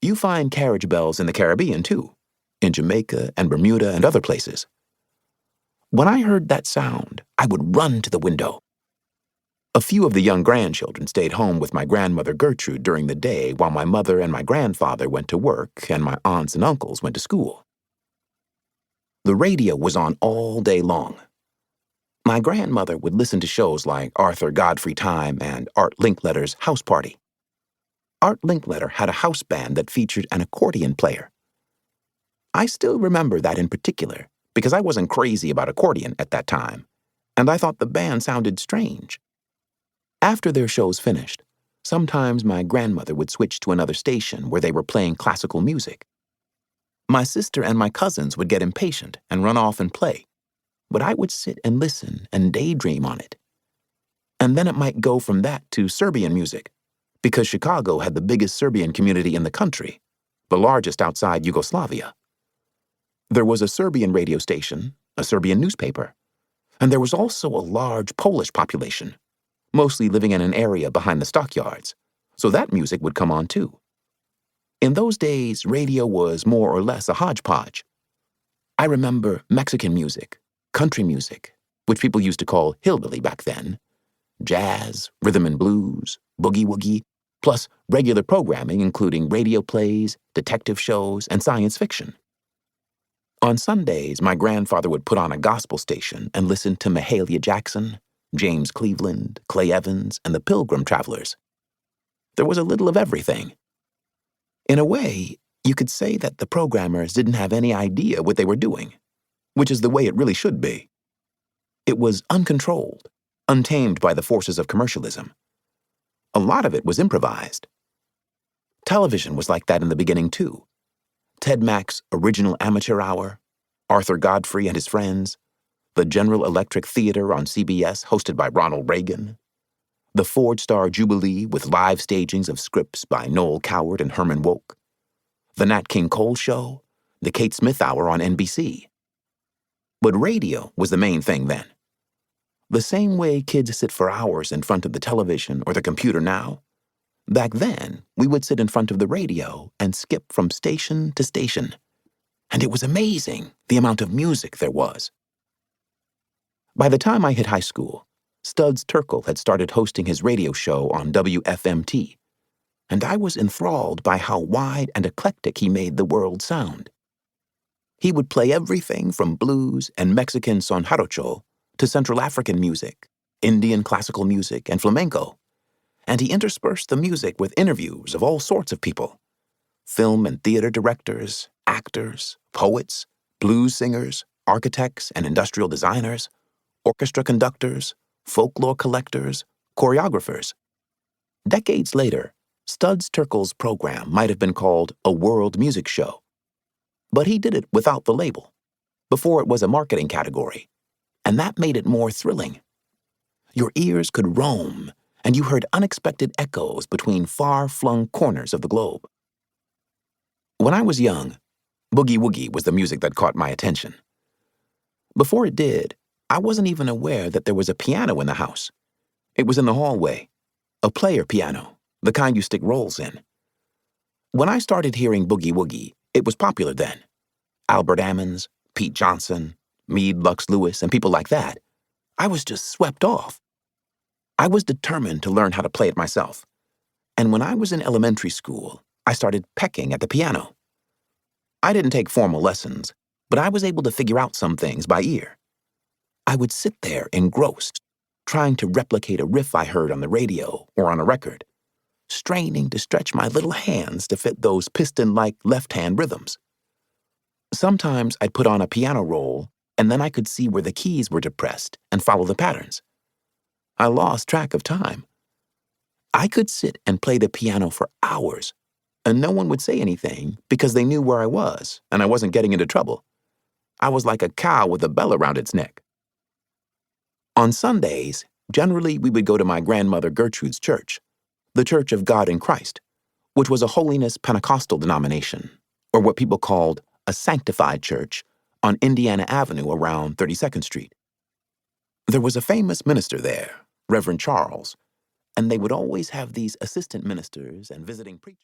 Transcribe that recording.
You find carriage bells in the Caribbean, too, in Jamaica and Bermuda and other places. When I heard that sound, I would run to the window. A few of the young grandchildren stayed home with my grandmother Gertrude during the day while my mother and my grandfather went to work and my aunts and uncles went to school. The radio was on all day long. My grandmother would listen to shows like Arthur Godfrey Time and Art Linkletter's House Party. Art Linkletter had a house band that featured an accordion player. I still remember that in particular because I wasn't crazy about accordion at that time, and I thought the band sounded strange. After their shows finished, sometimes my grandmother would switch to another station where they were playing classical music. My sister and my cousins would get impatient and run off and play, but I would sit and listen and daydream on it. And then it might go from that to Serbian music, because Chicago had the biggest Serbian community in the country, the largest outside Yugoslavia. There was a Serbian radio station, a Serbian newspaper, and there was also a large Polish population, mostly living in an area behind the stockyards, so that music would come on too. In those days, radio was more or less a hodgepodge. I remember Mexican music, country music, which people used to call hillbilly back then, jazz, rhythm and blues, boogie-woogie, plus regular programming including radio plays, detective shows, and science fiction. On Sundays, my grandfather would put on a gospel station and listen to Mahalia Jackson, James Cleveland, Clay Evans, and the Pilgrim Travelers. There was a little of everything. In a way, you could say that the programmers didn't have any idea what they were doing, which is the way it really should be. It was uncontrolled, untamed by the forces of commercialism. A lot of it was improvised. Television was like that in the beginning, too. Ted Mack's Original Amateur Hour, Arthur Godfrey and His Friends, the General Electric Theater on CBS hosted by Ronald Reagan, the Ford Star Jubilee with live stagings of scripts by Noel Coward and Herman Wouk, the Nat King Cole Show, the Kate Smith Hour on NBC. But radio was the main thing then. The same way kids sit for hours in front of the television or the computer now, back then we would sit in front of the radio and skip from station to station. And it was amazing the amount of music there was. By the time I hit high school, Studs Terkel had started hosting his radio show on WFMT, and I was enthralled by how wide and eclectic he made the world sound. He would play everything from blues and Mexican son jarocho to Central African music, Indian classical music, and flamenco, and he interspersed the music with interviews of all sorts of people: film and theater directors, actors, poets, blues singers, architects and industrial designers, orchestra conductors, folklore collectors, choreographers. Decades later, Studs Terkel's program might have been called a world music show, but he did it without the label, before it was a marketing category, and that made it more thrilling. Your ears could roam, and you heard unexpected echoes between far-flung corners of the globe. When I was young, boogie-woogie was the music that caught my attention. Before it did, I wasn't even aware that there was a piano in the house. It was in the hallway, a player piano, the kind you stick rolls in. When I started hearing boogie-woogie, it was popular then. Albert Ammons, Pete Johnson, Meade Lux Lewis, and people like that. I was just swept off. I was determined to learn how to play it myself. And when I was in elementary school, I started pecking at the piano. I didn't take formal lessons, but I was able to figure out some things by ear. I would sit there engrossed, trying to replicate a riff I heard on the radio or on a record, straining to stretch my little hands to fit those piston-like left-hand rhythms. Sometimes I'd put on a piano roll, and then I could see where the keys were depressed and follow the patterns. I lost track of time. I could sit and play the piano for hours, and no one would say anything because they knew where I was and I wasn't getting into trouble. I was like a cow with a bell around its neck. On Sundays, generally we would go to my grandmother Gertrude's church, the Church of God in Christ, which was a holiness Pentecostal denomination, or what people called a sanctified church, on Indiana Avenue around 32nd Street. There was a famous minister there, Reverend Charles, and they would always have these assistant ministers and visiting preachers.